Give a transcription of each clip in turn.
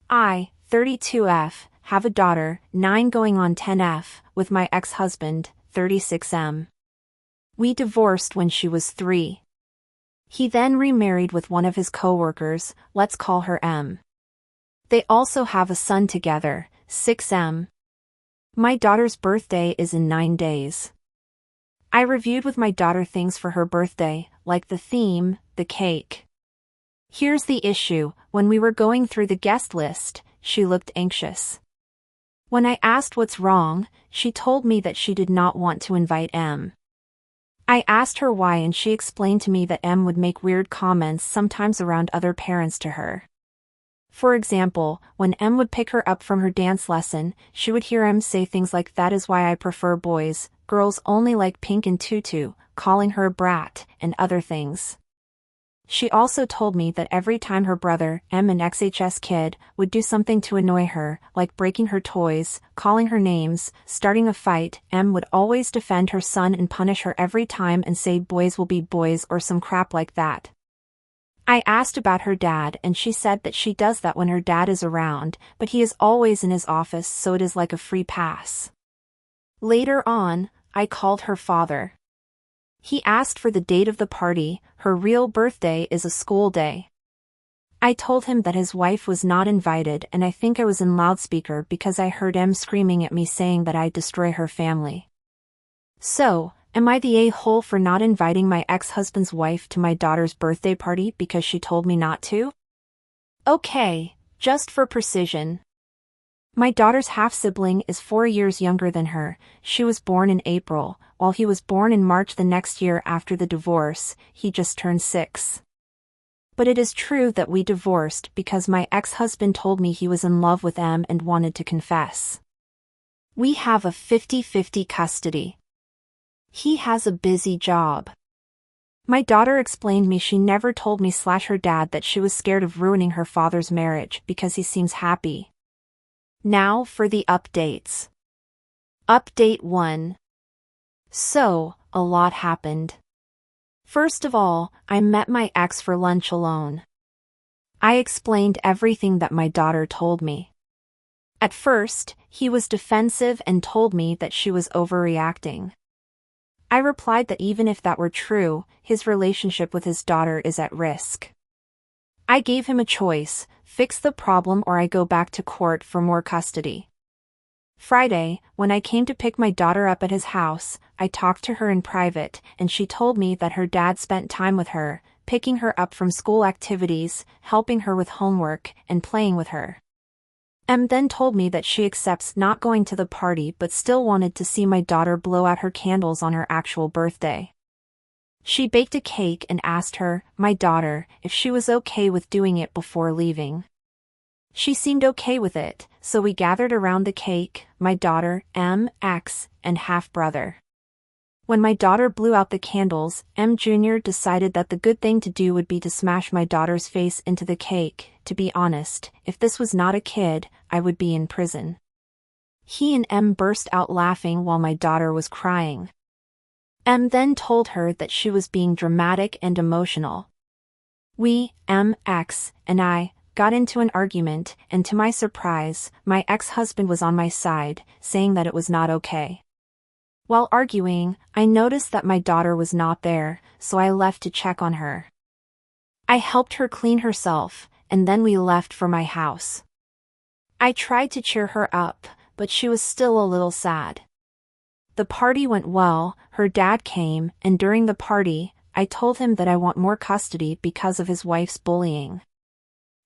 I, 32F, have a daughter, 9 going on 10F, with my ex-husband, 36M. We divorced when she was 3. He then remarried with one of his co-workers, let's call her M. They also have a son together, 6M. My daughter's birthday is in 9 days. I reviewed with my daughter things for her birthday, like the theme, the cake. Here's the issue, when we were going through the guest list, she looked anxious. When I asked what's wrong, she told me that she did not want to invite M. I asked her why and she explained to me that M would make weird comments sometimes around other parents to her. For example, when M would pick her up from her dance lesson, she would hear M say things like "that is why I prefer boys, girls only like pink and tutu," calling her a brat, and other things. She also told me that every time her brother, M, an XHS kid, would do something to annoy her, like breaking her toys, calling her names, starting a fight, M would always defend her son and punish her every time and say boys will be boys or some crap like that. I asked about her dad and she said that she does that when her dad is around, but he is always in his office, so it is like a free pass. Later on, I called her father. He asked for the date of the party. Her real birthday is a school day. I told him that his wife was not invited and I think I was in loudspeaker because I heard M screaming at me saying that I'd destroy her family. So, am I the a-hole for not inviting my ex-husband's wife to my daughter's birthday party because she told me not to? Okay, just for precision. My daughter's half-sibling is 4 years younger than her. She was born in April, while he was born in March the next year after the divorce. He just turned 6. But it is true that we divorced because my ex-husband told me he was in love with M and wanted to confess. We have a 50-50 custody. He has a busy job. My daughter explained me she never told me/her dad that she was scared of ruining her father's marriage because he seems happy. Now for the updates. Update 1. So, a lot happened. First of all, I met my ex for lunch alone. I explained everything that my daughter told me. At first, he was defensive and told me that she was overreacting. I replied that even if that were true, his relationship with his daughter is at risk. I gave him a choice: fix the problem or I go back to court for more custody. Friday, when I came to pick my daughter up at his house, I talked to her in private and she told me that her dad spent time with her, picking her up from school activities, helping her with homework, and playing with her. M then told me that she accepts not going to the party but still wanted to see my daughter blow out her candles on her actual birthday. She baked a cake and asked her, my daughter, if she was okay with doing it before leaving. She seemed okay with it, so we gathered around the cake, my daughter, M, ex, and half-brother. When my daughter blew out the candles, M Jr. decided that the good thing to do would be to smash my daughter's face into the cake. To be honest, if this was not a kid, I would be in prison. He and M burst out laughing while my daughter was crying. M then told her that she was being dramatic and emotional. We, M, ex, and I, got into an argument, and to my surprise, my ex-husband was on my side, saying that it was not okay. While arguing, I noticed that my daughter was not there, so I left to check on her. I helped her clean herself, and then we left for my house. I tried to cheer her up, but she was still a little sad. The party went well. Her dad came, and during the party, I told him that I want more custody because of his wife's bullying.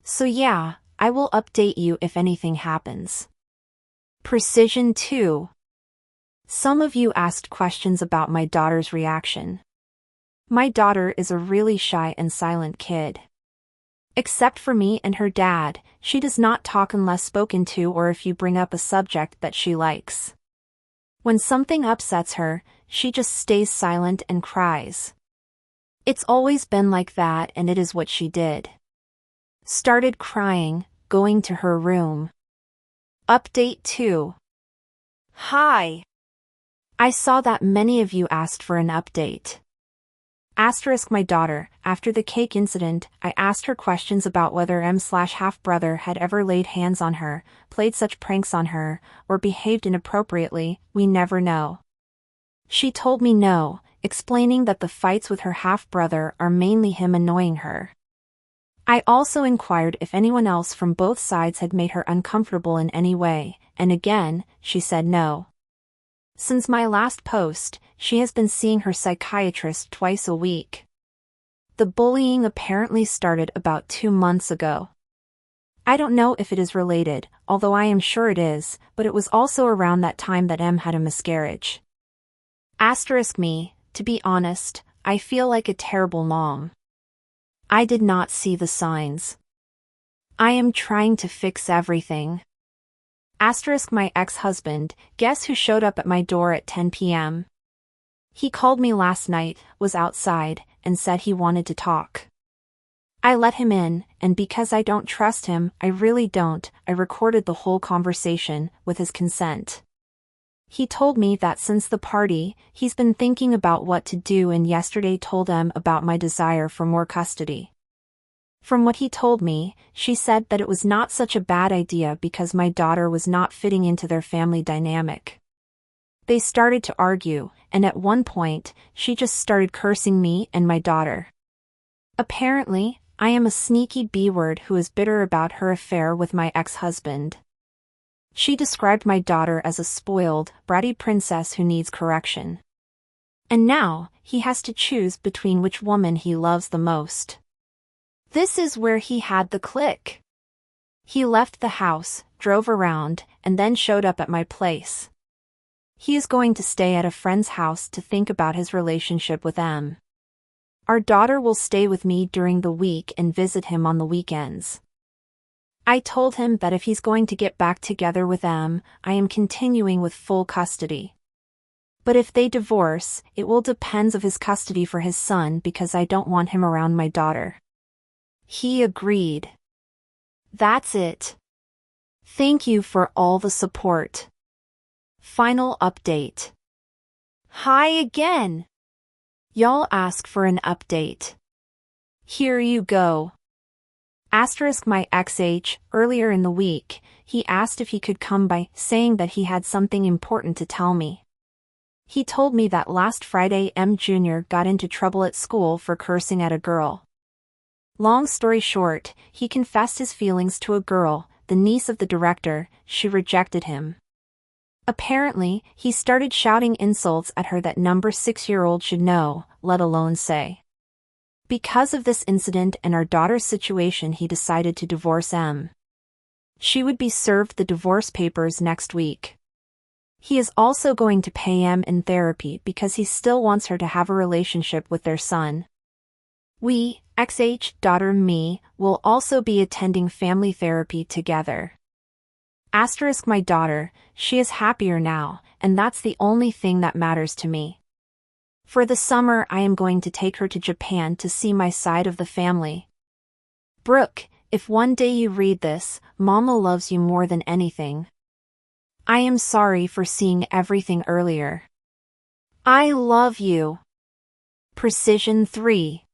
So yeah, I will update you if anything happens. Precision 2. Some of you asked questions about my daughter's reaction. My daughter is a really shy and silent kid. Except for me and her dad, she does not talk unless spoken to or if you bring up a subject that she likes. When something upsets her, she just stays silent and cries. It's always been like that and it is what she did. Started crying, going to her room. Update 2. Hi. I saw that many of you asked for an update. Asterisk my daughter, after the cake incident, I asked her questions about whether M/half-brother had ever laid hands on her, played such pranks on her, or behaved inappropriately. We never know. She told me no, explaining that the fights with her half-brother are mainly him annoying her. I also inquired if anyone else from both sides had made her uncomfortable in any way, and again, she said no. Since my last post, she has been seeing her psychiatrist twice a week. The bullying apparently started about 2 months ago. I don't know if it is related, although I am sure it is, but it was also around that time that M had a miscarriage. Asterisk me, to be honest, I feel like a terrible mom. I did not see the signs. I am trying to fix everything. Asterisk my ex-husband, guess who showed up at my door at 10 p.m.? He called me last night, was outside, and said he wanted to talk. I let him in, and because I don't trust him, I really don't, I recorded the whole conversation, with his consent. He told me that since the party, he's been thinking about what to do and yesterday told them about my desire for more custody. From what he told me, she said that it was not such a bad idea because my daughter was not fitting into their family dynamic. They started to argue, and at one point, she just started cursing me and my daughter. Apparently, I am a sneaky B-word who is bitter about her affair with my ex-husband. She described my daughter as a spoiled, bratty princess who needs correction. And now, he has to choose between which woman he loves the most. This is where he had the click. He left the house, drove around, and then showed up at my place. He is going to stay at a friend's house to think about his relationship with M. Our daughter will stay with me during the week and visit him on the weekends. I told him that if he's going to get back together with M, I am continuing with full custody. But if they divorce, it will depend of his custody for his son because I don't want him around my daughter. He agreed. That's it. Thank you for all the support. Final update. Hi again. Y'all asked for an update. Here you go. Asterisk my ex-H, earlier in the week, he asked if he could come by, saying that he had something important to tell me. He told me that last Friday M Jr. got into trouble at school for cursing at a girl. Long story short, he confessed his feelings to a girl, the niece of the director. She rejected him. Apparently, he started shouting insults at her that number 6-year-old should know, let alone say. Because of this incident and our daughter's situation, he decided to divorce M. She would be served the divorce papers next week. He is also going to pay M in therapy because he still wants her to have a relationship with their son. We, ex-H, daughter me, will also be attending family therapy together. Asterisk my daughter, she is happier now, and that's the only thing that matters to me. For the summer I am going to take her to Japan to see my side of the family. Brooke, if one day you read this, Mama loves you more than anything. I am sorry for seeing everything earlier. I love you. Precision 3.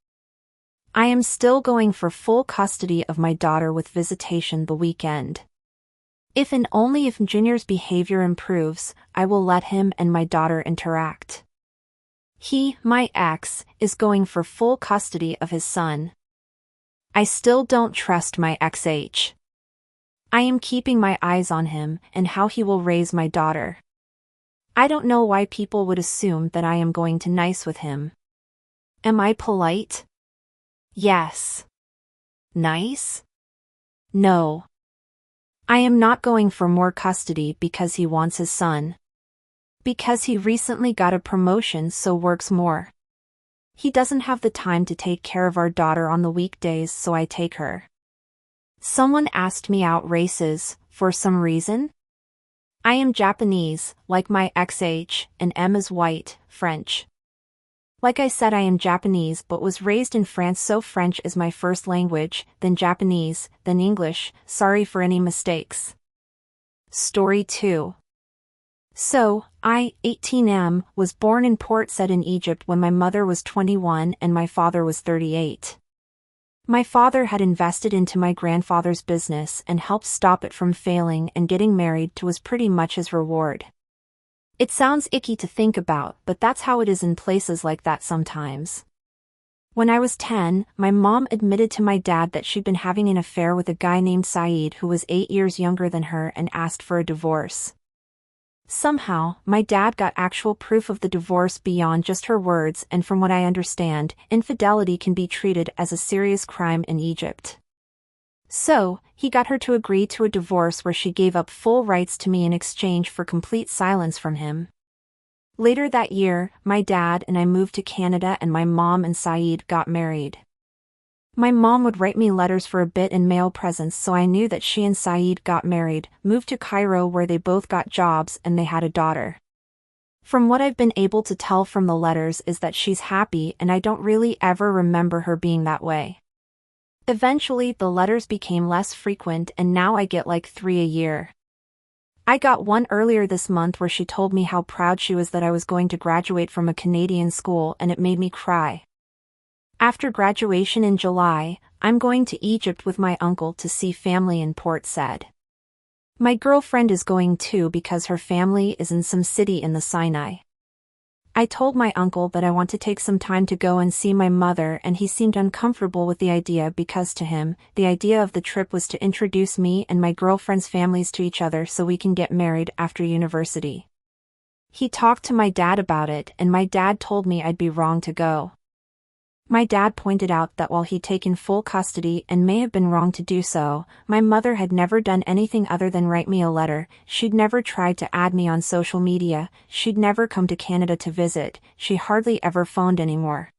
I am still going for full custody of my daughter with visitation the weekend. If and only if Junior's behavior improves, I will let him and my daughter interact. He, my ex, is going for full custody of his son. I still don't trust my ex-H. I am keeping my eyes on him and how he will raise my daughter. I don't know why people would assume that I am going to nice with him. Am I polite? Yes. Nice? No. I am not going for more custody because he wants his son. Because he recently got a promotion so works more. He doesn't have the time to take care of our daughter on the weekdays, so I take her. Someone asked me out races, for some reason? I am Japanese, like my ex-H, and M is white, French. Like I said, I am Japanese but was raised in France, so French is my first language, then Japanese, then English. Sorry for any mistakes. Story 2. So, I, 18M, was born in Port Said in Egypt when my mother was 21 and my father was 38. My father had invested into my grandfather's business and helped stop it from failing, and getting married to was pretty much his reward. It sounds icky to think about, but that's how it is in places like that sometimes. When I was 10, my mom admitted to my dad that she'd been having an affair with a guy named Saeed who was 8 years younger than her and asked for a divorce. Somehow, my dad got actual proof of the divorce beyond just her words, and from what I understand, infidelity can be treated as a serious crime in Egypt. So, he got her to agree to a divorce where she gave up full rights to me in exchange for complete silence from him. Later that year, my dad and I moved to Canada and my mom and Saeed got married. My mom would write me letters for a bit and mail presents, so I knew that she and Saeed got married, moved to Cairo where they both got jobs, and they had a daughter. From what I've been able to tell from the letters is that she's happy, and I don't really ever remember her being that way. Eventually the letters became less frequent and now I get like 3 a year. I got one earlier this month where she told me how proud she was that I was going to graduate from a Canadian school, and it made me cry. After graduation in July, I'm going to Egypt with my uncle to see family in Port Said. My girlfriend is going too because her family is in some city in the Sinai. I told my uncle that I want to take some time to go and see my mother, and he seemed uncomfortable with the idea because to him, the idea of the trip was to introduce me and my girlfriend's families to each other so we can get married after university. He talked to my dad about it, and my dad told me I'd be wrong to go. My dad pointed out that while he'd taken full custody and may have been wrong to do so, my mother had never done anything other than write me a letter. She'd never tried to add me on social media, she'd never come to Canada to visit, she hardly ever phoned anymore.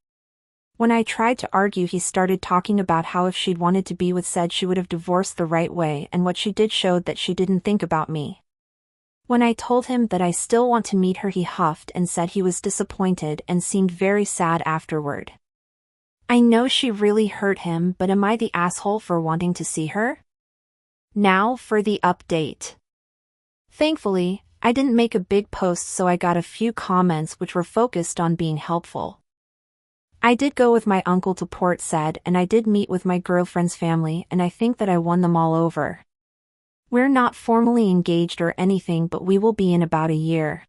When I tried to argue, he started talking about how if she'd wanted to be with Said she would have divorced the right way, and what she did showed that she didn't think about me. When I told him that I still want to meet her, he huffed and said he was disappointed and seemed very sad afterward. I know she really hurt him, but am I the asshole for wanting to see her? Now for the update. Thankfully, I didn't make a big post, so I got a few comments which were focused on being helpful. I did go with my uncle to Port Said, and I did meet with my girlfriend's family, and I think that I won them all over. We're not formally engaged or anything, but we will be in about a year.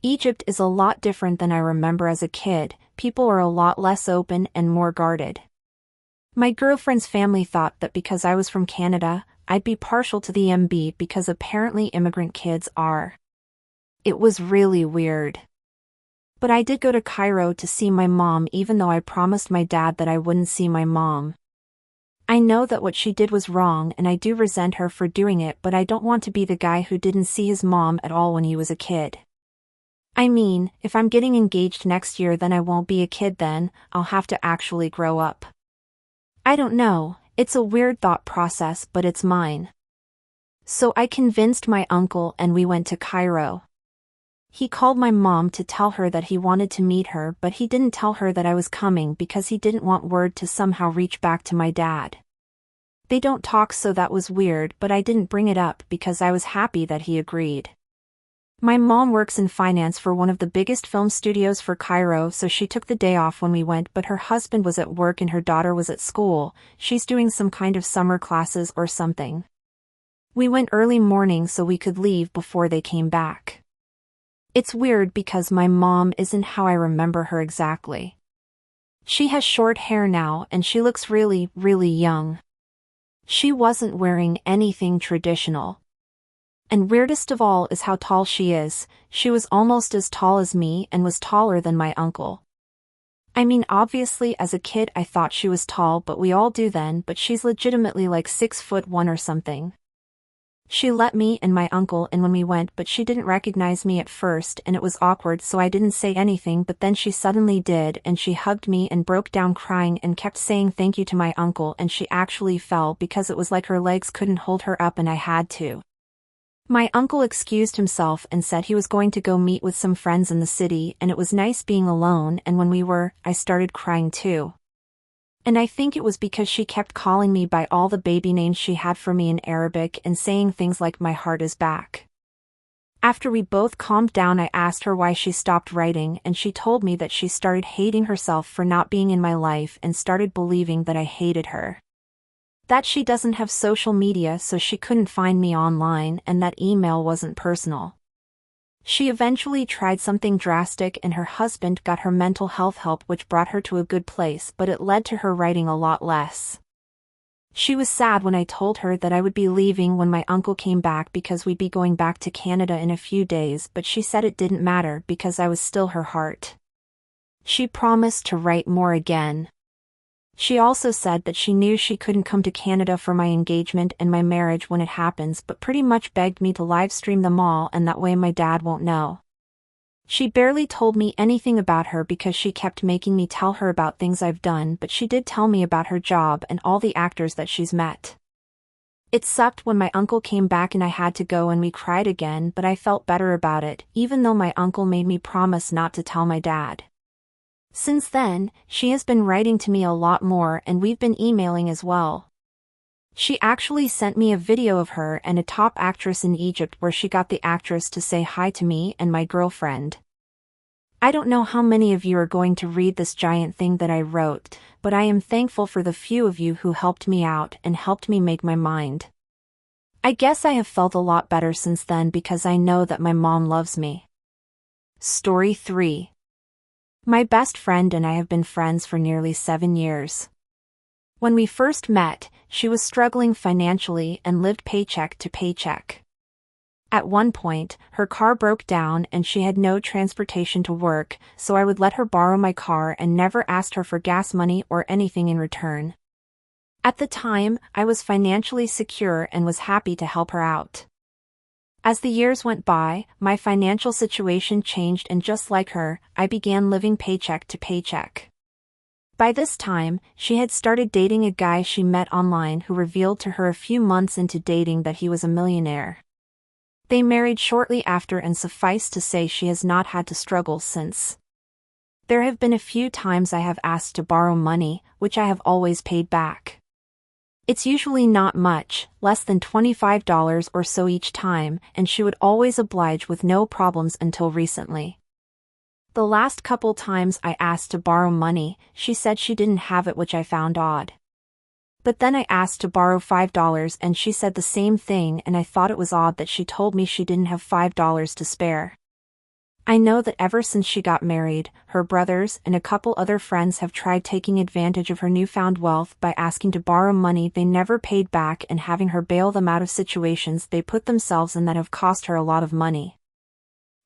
Egypt is a lot different than I remember as a kid. People are a lot less open and more guarded. My girlfriend's family thought that because I was from Canada, I'd be partial to the MB because apparently immigrant kids are. It was really weird. But I did go to Cairo to see my mom, even though I promised my dad that I wouldn't see my mom. I know that what she did was wrong and I do resent her for doing it, but I don't want to be the guy who didn't see his mom at all when he was a kid. I mean, if I'm getting engaged next year, then I won't be a kid then, I'll have to actually grow up. I don't know, it's a weird thought process, but it's mine. So I convinced my uncle and we went to Cairo. He called my mom to tell her that he wanted to meet her, but he didn't tell her that I was coming because he didn't want word to somehow reach back to my dad. They don't talk, so that was weird, but I didn't bring it up because I was happy that he agreed. My mom works in finance for one of the biggest film studios for Cairo, so she took the day off when we went, but her husband was at work and her daughter was at school. She's doing some kind of summer classes or something. We went early morning so we could leave before they came back. It's weird because my mom isn't how I remember her exactly. She has short hair now and she looks really, really young. She wasn't wearing anything traditional. And weirdest of all is how tall she is. She was almost as tall as me and was taller than my uncle. I mean, obviously as a kid I thought she was tall, but we all do then, but she's legitimately like 6'1" or something. She let me and my uncle in when we went, but she didn't recognize me at first and it was awkward, so I didn't say anything, but then she suddenly did and she hugged me and broke down crying and kept saying thank you to my uncle, and she actually fell because it was like her legs couldn't hold her up and I had to. My uncle excused himself and said he was going to go meet with some friends in the city, and it was nice being alone, and when we were, I started crying too. And I think it was because she kept calling me by all the baby names she had for me in Arabic and saying things like "my heart is back." After we both calmed down, I asked her why she stopped writing, and she told me that she started hating herself for not being in my life and started believing that I hated her. That she doesn't have social media, so she couldn't find me online, and that email wasn't personal. She eventually tried something drastic, and her husband got her mental health help, which brought her to a good place, but it led to her writing a lot less. She was sad when I told her that I would be leaving when my uncle came back because we'd be going back to Canada in a few days, but she said it didn't matter because I was still her heart. She promised to write more again. She also said that she knew she couldn't come to Canada for my engagement and my marriage when it happens, but pretty much begged me to live stream them all, and that way my dad won't know. She barely told me anything about her because she kept making me tell her about things I've done, but she did tell me about her job and all the actors that she's met. It sucked when my uncle came back and I had to go, and we cried again, but I felt better about it, even though my uncle made me promise not to tell my dad. Since then, she has been writing to me a lot more, and we've been emailing as well. She actually sent me a video of her and a top actress in Egypt where she got the actress to say hi to me and my girlfriend. I don't know how many of you are going to read this giant thing that I wrote, but I am thankful for the few of you who helped me out and helped me make my mind. I guess I have felt a lot better since then because I know that my mom loves me. Story 3. My best friend and I have been friends for nearly 7 years. When we first met, she was struggling financially and lived paycheck to paycheck. At one point, her car broke down and she had no transportation to work, so I would let her borrow my car and never asked her for gas money or anything in return. At the time, I was financially secure and was happy to help her out. As the years went by, my financial situation changed, and just like her, I began living paycheck to paycheck. By this time, she had started dating a guy she met online who revealed to her a few months into dating that he was a millionaire. They married shortly after, and suffice to say she has not had to struggle since. There have been a few times I have asked to borrow money, which I have always paid back. It's usually not much, less than $25 or so each time, and she would always oblige with no problems until recently. The last couple times I asked to borrow money, she said she didn't have it, which I found odd. But then I asked to borrow $5 and she said the same thing, and I thought it was odd that she told me she didn't have $5 to spare. I know that ever since she got married, her brothers and a couple other friends have tried taking advantage of her newfound wealth by asking to borrow money they never paid back and having her bail them out of situations they put themselves in that have cost her a lot of money.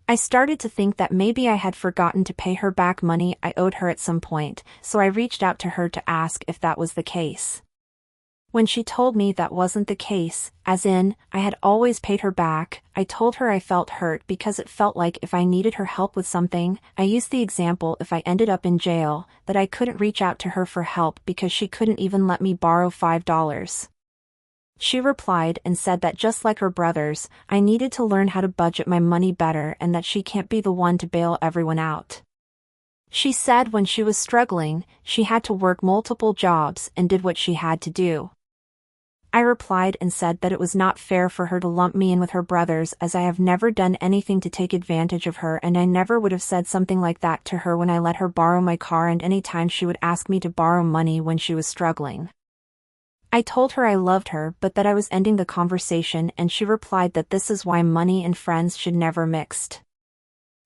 I started to think that maybe I had forgotten to pay her back money I owed her at some point, so I reached out to her to ask if that was the case. When she told me that wasn't the case, as in, I had always paid her back, I told her I felt hurt because it felt like if I needed her help with something, I used the example if I ended up in jail, that I couldn't reach out to her for help because she couldn't even let me borrow $5. She replied and said that just like her brothers, I needed to learn how to budget my money better and that she can't be the one to bail everyone out. She said when she was struggling, she had to work multiple jobs and did what she had to do. I replied and said that it was not fair for her to lump me in with her brothers, as I have never done anything to take advantage of her, and I never would have said something like that to her when I let her borrow my car and any time she would ask me to borrow money when she was struggling. I told her I loved her but that I was ending the conversation, and she replied that this is why money and friends should never mixed.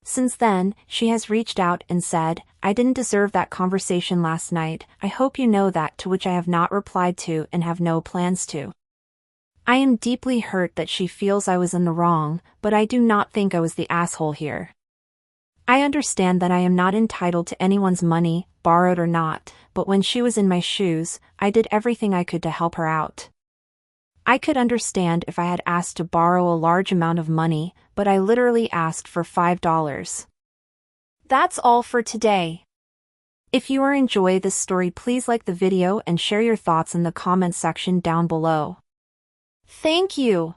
Since then, she has reached out and said, I didn't deserve that conversation last night, I hope you know that, to which I have not replied to and have no plans to. I am deeply hurt that she feels I was in the wrong, but I do not think I was the asshole here. I understand that I am not entitled to anyone's money, borrowed or not, but when she was in my shoes, I did everything I could to help her out. I could understand if I had asked to borrow a large amount of money, but I literally asked for $5. That's all for today. If you enjoy this story, please like the video and share your thoughts in the comment section down below. Thank you.